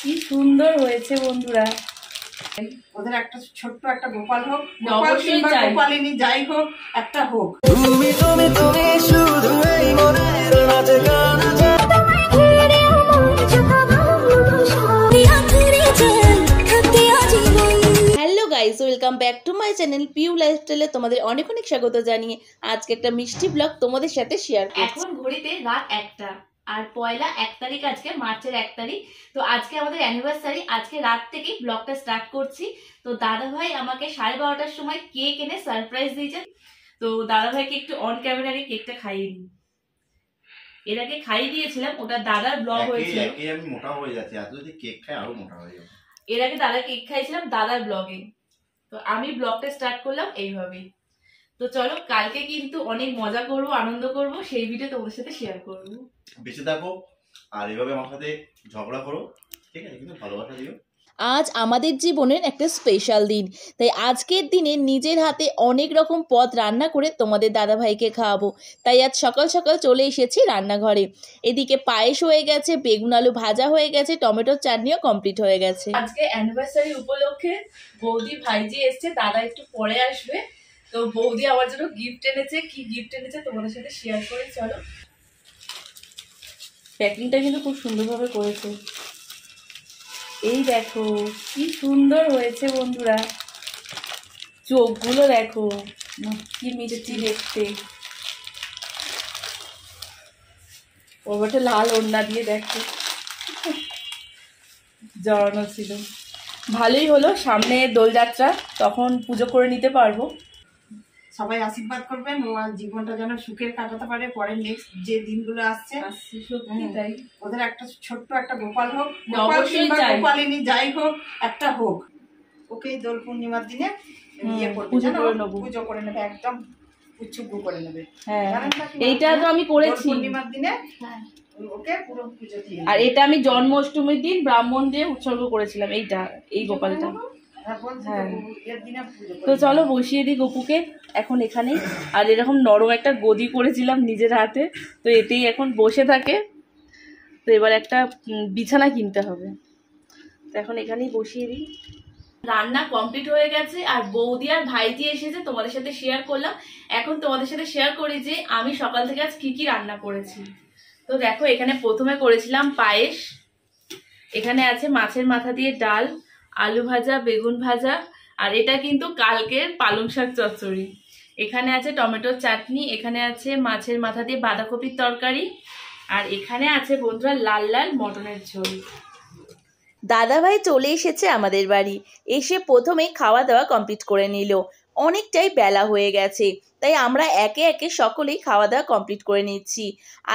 কি সুন্দর হয়েছে বন্ধুরা। ওদের একটা ছোট্ট একটা গোপাল হোক, অবশ্যই চাই, গোপালিনী যাই হোক, একটা হোক। তুমি তুমি তুমি শুধু এই মনের নাচে গান hello guys, welcome back to my channel Piu লাইফস্টাইলে তোমাদের অনেক অনেক স্বাগত জানিয়ে আজকে একটা মিষ্টি ব্লগ তোমাদের সাথে শেয়ার করছি। এখন ঘড়িতে রাত 1টা আর পয়লা 1 তারিখ, আজকে মার্চের 1 তারিখ। তো আজকে আমাদের অ্যানিভার্সারি, আজকে রাত থেকেই ব্লগটা স্টার্ট করছি। তো দাদা ভাই আমাকে 12:30টার সময় কেক এনে সারপ্রাইজ দিয়েছে। তো দাদা ভাইকে একটু অন ক্যামেরায় কেকটা খাইয়ে দিই। এর আগে খাইয়ে দিয়েছিলাম, ওটা দাদার ব্লগ হয়েছিল। আমি মোটা হয়ে যাচ্ছি, এত যদি কেক খাই আরো মোটা হয়ে যাবে। এর আগে দাদা কেক খাইছিলাম দাদার ব্লগে, তো আমি ব্লগটা স্টার্ট করলাম এইভাবে। তো চলো, কালকে কিন্তু অনেক মজা করবো, আনন্দ করব, সেই ভিডিও তোমাদের সাথে শেয়ার করবো। বেঁচে থাকো আর এভাবে আমার সাথে ঝগড়া করো, ঠিক আছে, কিন্তু ভালোবাসা দিও। আজ আমাদের জীবনের একটা স্পেশাল দিন, তাই আজকের দিনে নিজের হাতে অনেক রকম পদ রান্না করে তোমাদের দাদাভাইকে খাওয়াবো। তাই আজ সকাল সকাল চলে এসেছি রান্নাঘরে। এদিকে পায়েস হয়ে গেছে, বেগুন আলু ভাজা হয়ে গেছে, টমেটোর চাটনিও কমপ্লিট হয়ে গেছে। আজকে অ্যানিভার্সারি উপলক্ষে বৌদি ভাইজি এসছে, দাদা একটু পরে আসবে। তো বৌদি আমার জন্য গিফট এনেছে, কি গিফট এনেছে তোমাদের সাথে শেয়ার করি চলো। প্যাকিংটা কিন্তু খুব সুন্দরভাবে করেছে। এই দেখো কি সুন্দর হয়েছে বন্ধুরা, চোখগুলো দেখো কি মিষ্টি দেখতে। ওটা লাল ওড়না দিয়ে দেখো জড়ানো ছিল। ভালোই হলো, সামনে দোলযাত্রা, তখন পুজো করে নিতে পারবো। সবাই আশীর্বাদ করবেন, ওর জীবনটা যেন সুখের কাটাতে পারে পরের নেক্সট যে দিনগুলো আসছে। সত্যি তাই, ওদের একটা ছোট্ট একটা গোপাল হোক, অবশ্যই চাই, গোপালিনী যাই হোক, একটা হোক। ওকে দোল পূর্ণিমার দিনে পুজো করে নেবে, একদম উৎসুক করে নেবে। হ্যাঁ, এইটা তো আমি করেছি পূর্ণিমার দিনে। ওকে পুরো পুজো দিয়ে, আর এটা আমি জন্মাষ্টমীর দিন ব্রাহ্মণ দিয়ে উৎসর্গ করেছিলাম, এইটা এই গোপালটা। হ্যাঁ, তো চলো বসিয়ে দিই গপুকে এখন এখানেই। আর এরকম নরম একটা গদি করেছিলাম নিজের হাতে, তো এতেই এখন বসে থাকে। তো এবার একটা বিছানা কিনতে হবে, তো এখন এখানেই বসিয়ে দিই। রান্না কমপ্লিট হয়ে গেছে, আর বৌদি আর ভাইজি এসেছে, তোমাদের সাথে শেয়ার করলাম। এখন তোমাদের সাথে শেয়ার করি যে আমি সকাল থেকে আজ কি কি রান্না করেছি। তো দেখো, এখানে প্রথমে করেছিলাম পায়েস, এখানে আছে মাছের মাথা দিয়ে ডাল, আলু ভাজা, বেগুন ভাজা, আর এটা কিন্তু কালকের পালং শাক চচ্চড়ি। এখানে আছে টমেটোর চাটনি, এখানে আছে মাছের মাথা দিয়ে বাঁধাকপির তরকারি, আর এখানে আছে বন্ধুরা লাল লাল মটনের ঝোল। দাদাভাই চলে এসেছে আমাদের বাড়ি, এসে প্রথমেই খাওয়া দাওয়া কমপ্লিট করে নিল। অনেকটাই বেলা হয়ে গেছে, তাই আমরা একে একে সকলেই খাওয়া দাওয়া কমপ্লিট করে নিচ্ছি।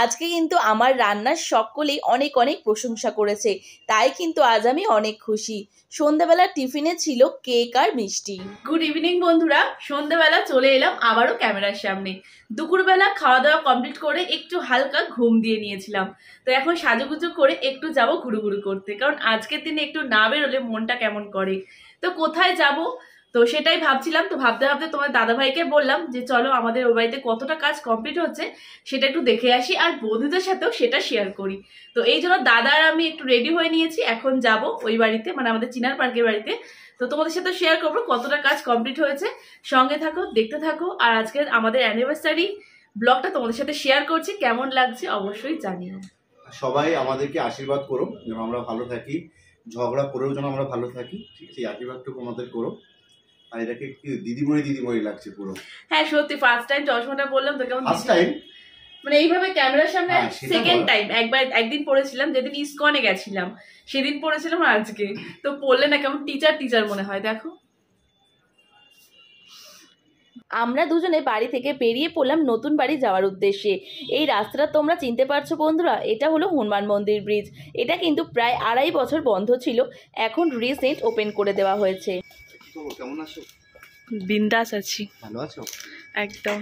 আজকে কিন্তু আমার রান্নার সকলেই অনেক অনেক প্রশংসা করেছে, তাই কিন্তু আজ আমি অনেক খুশি। সন্ধ্যাবেলা টিফিনে ছিল কেক আর মিষ্টি। গুড ইভিনিং বন্ধুরা, সন্ধ্যাবেলা চলে এলাম আবারও ক্যামেরার সামনে। দুপুরবেলা খাওয়া দাওয়া কমপ্লিট করে একটু হালকা ঘুম দিয়ে নিয়েছিলাম। তো এখন সাজুগুজু করে একটু যাব ঘুরুঘুরু করতে, কারণ আজকের দিনে একটু না বেরোলে মনটা কেমন করে। তো কোথায় যাব, তো সেটাই ভাবছিলাম। তো ভাবতে ভাবতে তোমার দাদাভাইকে বললাম যে চলো আমাদের ওই বাড়িতে কতটা কাজ কমপ্লিট হচ্ছে সেটা একটু দেখে আসি, আর বন্ধুদের সাথেও সেটা শেয়ার করি। তো এই জন্য দাদা আর আমি একটু রেডি হয়ে নিয়েছি, এখন যাব ওই বাড়িতে, মানে আমাদের চিনার পার্কের বাড়িতে। তো তোমাদের সাথে শেয়ার করবো কতটা কাজ কমপ্লিট হয়েছে। সঙ্গে থাকো, দেখতে থাকো। আর আজকে আমাদের অ্যানিভার্সারি ব্লগটা তোমাদের সাথে শেয়ার করছি, কেমন লাগছে অবশ্যই জানিও। সবাই আমাদেরকে আশীর্বাদ করো যেন আমরা ভালো থাকি, ঝগড়া করেও যেন আমরা ভালো থাকি, ঠিক আছে, এই আশীর্বাদটুকু আমাদের করো। আর এটাকে কি দিদিমণি লাগছে পুরো। হ্যাঁ সত্যি, ফার্স্ট টাইম চশমাটা বললাম তো, কেমন ফার্স্ট টাইম মানে এইভাবে ক্যামেরার সামনে। সেকেন্ড টাইম একদিন পড়েছিলাম, যেদিন ইসকনে গেছিলাম সেদিন পড়েছিলাম, আজকে তো পড়লে না কেমন টিচার মনে হয়। দেখো, আমরা দুজনে বাড়ি থেকে বেরিয়ে পড়লাম নতুন বাড়ি যাওয়ার উদ্দেশ্যে। এই রাস্তাটা তোমরা চিনতে পারছো বন্ধুরা, এটা হলো হনুমান মন্দির ব্রিজ। এটা কিন্তু প্রায় 2.5 বছর বন্ধ ছিল, এখন রিসেন্ট ওপেন করে দেওয়া হয়েছে। তো কেমন আছো? বিন্দাস আছি, ভালো আছো একদম।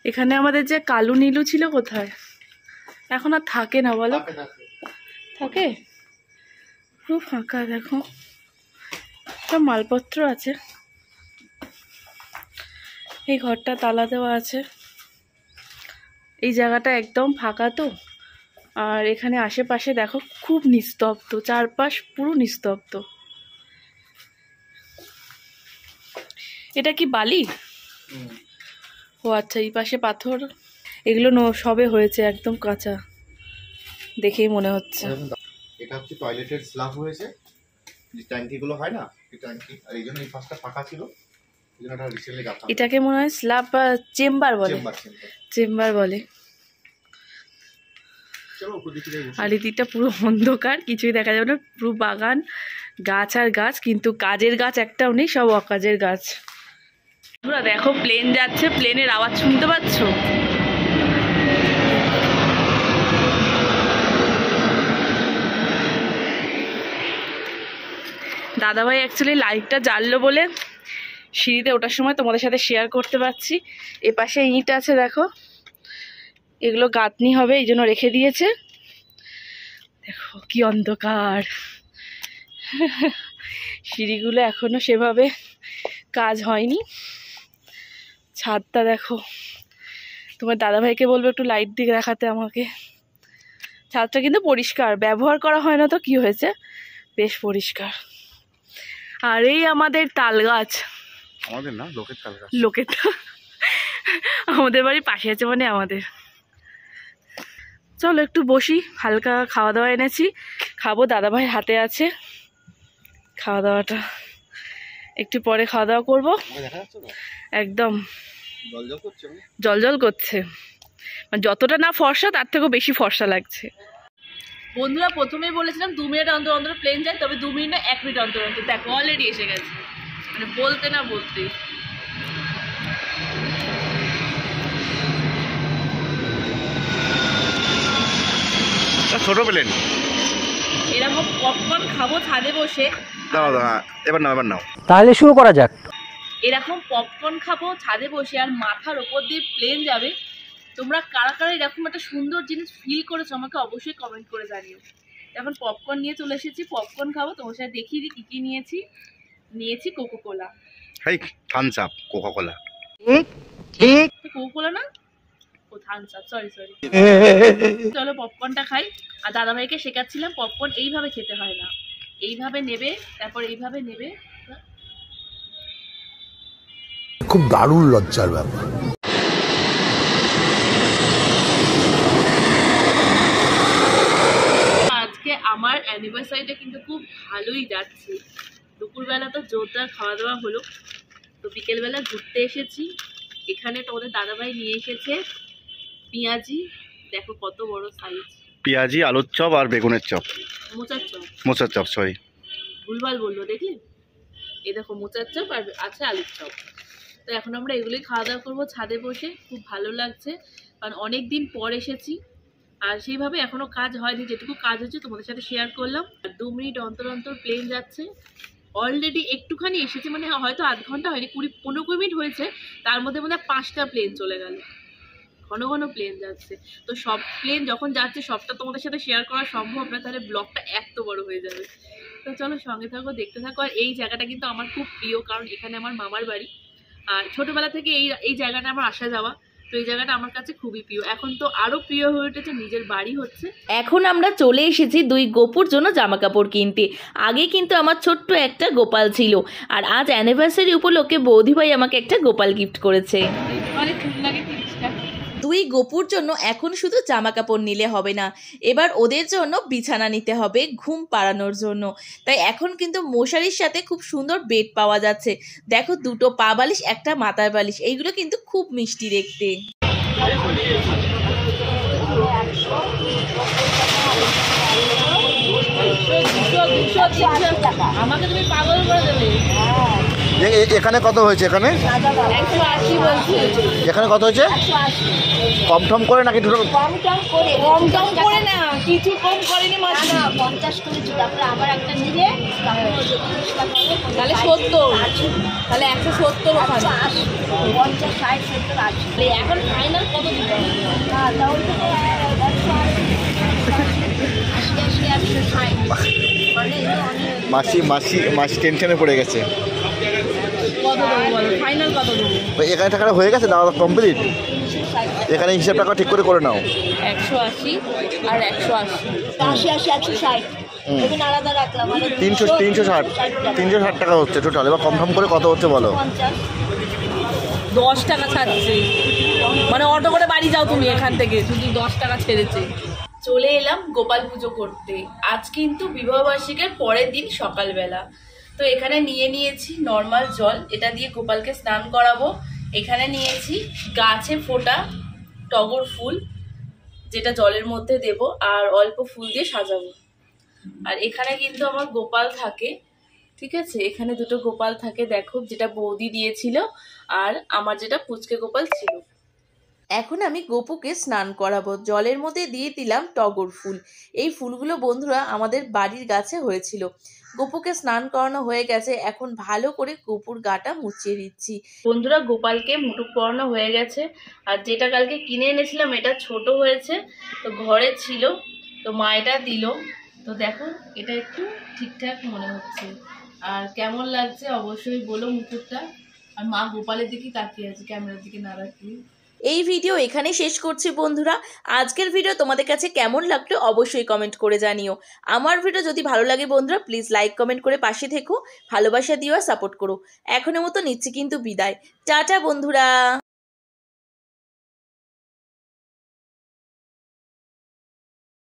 এখানে আমাদের যে কালু নীলু ছিল কোথায়, এখন আর থাকে না বলো? থাকে, খুব ফাঁকা। দেখো সব মালপত্র আছে, এই ঘরটা তালা দেওয়া আছে, এই জায়গাটা একদম ফাঁকা। তো আর এখানে আশেপাশে দেখো খুব নিস্তব্ধ, চারপাশ পুরো নিস্তব্ধ। এটা কি বালি? ও আচ্ছা, এই পাশে পাথর। এগুলো সবে হয়েছে, একদম কাঁচা দেখেই মনে হচ্ছে। এটা হচ্ছে টয়লেটের স্ল্যাব হয়েছে, যে ট্যাঙ্কিগুলো হয় না, এই ট্যাঙ্কি, আর এই জন্য এই পাশটা ফাঁকা ছিল, এই জন্য এটা রিসেন্টলি গাঁথা। এটাকে মনে হয় স্ল্যাব বা চেম্বার বলে। চেম্বার বলে। চলো উপর দিকে যাই। আর এদিকটা পুরো অন্ধকার, কিছুই দেখা যাবে না, পুরো বাগান, গাছ আর গাছ, কিন্তু কাজের গাছ একটাও নেই, সব অকাজের গাছ। পুরো দেখো প্লেন যাচ্ছে, প্লেনের আওয়াজ শুনতে পাচ্ছ? দাদাভাই অ্যাকচুয়ালি লাইটটা জ্বাললো বলে সিঁড়িতে ওঠার সময় তোমাদের সাথে শেয়ার করতে পারছি। এপাশে ইট আছে দেখো, এগুলো গাঁথনি হবে, এই জন্য রেখে দিয়েছে। দেখো কি অন্ধকার, সিঁড়িগুলো এখনো সেভাবে কাজ হয়নি। ছাদটা দেখো, তোমার দাদাভাইকে বলবো একটু লাইট দিকে দেখাতে আমাকে। ছাদটা কিন্তু পরিষ্কার, ব্যবহার করা হয় না তো কি হয়েছে, বেশ পরিষ্কার। আর এই আমাদের তাল গাছ, আমাদের না, লোকের তাল গাছ। লোকের তো আমাদের বাড়ির পাশে আছে মানে আমাদের। চলো একটু বসি, হালকা খাওয়া দাওয়া এনেছি, খাবো, দাদাভাইয়ের হাতে আছে খাওয়া দাওয়াটা, একটু পরে খাওয়া দাওয়া করবো। একদম জল জল করছে, মানে যতটা না ফর্সা তার থেকেও বেশি ফর্সা লাগছে। বন্ধুরা প্রথমেই বলেছিলাম 2 মিনিট অন্তর অন্তর প্লেন যায়, তবে 2 মিনিট না 1 মিনিট অন্তর অন্তর। দেখো অলরেডি এসে গেছে, মানে বলতে না বলতে। ছোট প্লেন, এরকম পপকর্ন খাবো ছাদে বসে। দাও দাও, এবার নাও, এবার নাও। তাহলে শুরু করা যাক। এরকম পপকর্ন খাবো ছাদে বসে, আর মাথার ওপর দিয়ে প্লেন যাবে। তোমরা কারা কারা এরকম একটা সুন্দর জিনিস ফিল করেছো আমাকে অবশ্যই কমেন্ট করে জানিও। এখন পপকর্ন নিয়ে চলে এসেছি, পপকর্ন খাবো, তোমার সাথে দেখিয়ে দিই কী কী নিয়েছি। নিয়েছি কোকোকোলা। হাই, থামস আপ, কোকাকোলা। কোকোকোলা না, ও থামস আপ, সরি। চলো পপকর্নটা খাই। আর দাদাভাইকে শেখাচ্ছিলাম পপকর্ন এইভাবে খেতে হয় না, এইভাবে নেবে, তারপর এইভাবে নেবে। খুব দারুণ লজ্জার ব্যাপার। আজকে আমার অ্যানিভার্সারিটা কিন্তু খুব ভালোই যাচ্ছে। দুপুরবেলা তো জোরদার খাওয়া দাওয়া হলো, তো বিকেলবেলা ঘুরতে এসেছি। এখানে তোমাদের দাদাভাই নিয়ে এসেছে পেঁয়াজি, দেখো কত বড় সাইজ। পেঁয়াজি, আলুর চপ আর বেগুনের চপ, মোচার চপ, সরি ভুলভাল বললো দেখলে। এই দেখো মোচার চপ আর আছে আলুর চপ। তো এখন আমরা এগুলোই খাওয়া দাওয়া করবো ছাদে বসে, খুব ভালো লাগছে, কারণ অনেক দিন পর এসেছি। আর সেইভাবে এখনো কাজ হয়নি, যেটুকু কাজ হচ্ছে তোমাদের সাথে শেয়ার করলাম। আর 2 মিনিট অন্তর অন্তর প্লেন যাচ্ছে, অলরেডি একটুখানি এসেছে, মানে হয়তো আধ ঘন্টা হয়নি, 15-20 মিনিট হয়েছে, তার মধ্যে মধ্যে 5টা প্লেন চলে গেল। ঘন ঘন প্লেন যাচ্ছে, তো সব প্লেন যখন যাচ্ছে সবটা তোমাদের সাথে শেয়ার করা সম্ভব না, তাহলে ব্লগটা এত বড় হয়ে যাবে। তো চলো সঙ্গে থাকো, দেখতে থাকো। আর এই জায়গাটা কিন্তু আমার খুব প্রিয়, কারণ এখানে আমার মামার বাড়ি, আর ছোটোবেলা থেকে এই জায়গাটা আমার আসা যাওয়া, তো এই জায়গাটা আমার কাছে খুবই প্রিয়। এখন তো আরও প্রিয় হয়ে উঠেছে, নিজের বাড়ি হচ্ছে। এখন আমরা চলে এসেছি 2 গোপুর জন্য জামা কাপড় কিনতে। আগে কিন্তু আমার ছোট্ট একটা গোপাল ছিল, আর আজ অ্যানিভার্সারি উপলক্ষে বৌদিভাই আমাকে একটা গোপাল গিফট করেছে। 2 গোপুর জন্য এখন শুধু জামা কাপড় নিলে হবে না, এবার ওদের জন্য বিছানা নিতে হবে ঘুম পাড়ানোর জন্য। তাই এখন কিন্তু মশারির সাথে খুব সুন্দর বেড পাওয়া যাচ্ছে। দেখো 2টো পা বালিশ, একটা মাথার বালিশ, এইগুলো কিন্তু খুব মিষ্টি দেখতে। আমাকে তুমি পাগল করে দেবে। এখানে কত হয়েছে? এখানে 180 বলছি। এখানে কত হয়েছে? কম টম করে নাকি? কম টম করে না, কিছু কম করেনি মাছ না, 50 করেছি, তারপরে আবার একটা নিলে তাহলে 70, তাহলে 170 ওখানে 50, 60, 70, 80। এখন ফাইনাল কত দিতে হবে? মাসি টেনশনে পড়ে গেছে। কত দেবো বলো, ফাইনাল কত দেবো? এখানে টাকাটা হয়ে গেছে, দাদা কমপ্লিট। এখানে হিসাব টাকা ঠিক করে নাও। 180 আর 180। 80 80 160 এদিন আলাদা রাখলাম মানে 360 টাকা হচ্ছে টোটাল। এবার কনফার্ম করে কত হচ্ছে বলো। 50 10 টাকা ছাড়ছে, মানে অটো করে বাড়ি যাও তুমি এখান থেকে, শুধু 10 টাকা ছেড়েছে। চলে এলাম গোপাল পুজো করতে। আজ কিন্তু বিবাহবার্ষিকের পরের দিন সকালবেলা। তো এখানে নিয়ে নিয়েছি নর্মাল জল, এটা দিয়ে গোপালকে স্নান করাবো। এখানে নিয়েছি গাছে ফোটা টগর ফুল, যেটা জলের মধ্যে দেব, আর অল্প ফুল দিয়ে সাজাবো। আর এখানে কিন্তু আমার গোপাল থাকে, ঠিক আছে, এখানে দুটো গোপাল থাকে, দেখো, যেটা বৌদি দিয়েছিল আর আমার যেটা পুচকে গোপাল ছিল। এখন আমি গপুকে স্নান করাবো। জলের মধ্যে দিয়ে দিলাম টগর ফুল। এই ফুলগুলো বন্ধুরা আমাদের বাড়ির গাছে হয়েছিল। গপুকে স্নান করানো হয়ে গেছে, এখন ভালো করে গপুর গাটা মুছিয়ে দিচ্ছি। বন্ধুরা গোপালকে মুটুক পরানো হয়ে গেছে। আর যেটা কালকে কিনে এনেছিলাম এটা ছোট হয়েছে, তো ঘরে ছিল, তো মা এটা দিল। তো দেখো এটা একটু ঠিকঠাক মনে হচ্ছে। আর কেমন লাগছে অবশ্যই বলো মুকুটটা। আর মা গোপালের দিকে তাকিয়ে আছে, ক্যামেরার দিকে না তাকিয়ে। এই ভিডিও এখানে শেষ করছি বন্ধুরা। আজকের ভিডিও তোমাদের কাছে কেমন লাগলো অবশ্যই কমেন্ট করে জানিও। আমার ভিডিও যদি ভালো লাগে বন্ধুরা প্লিজ লাইক কমেন্ট করে পাশে থেকো, ভালোবাসা দিও আর সাপোর্ট করো। এখনের মতো নিচ্ছি কিন্তু বিদায়। টাটা বন্ধুরা।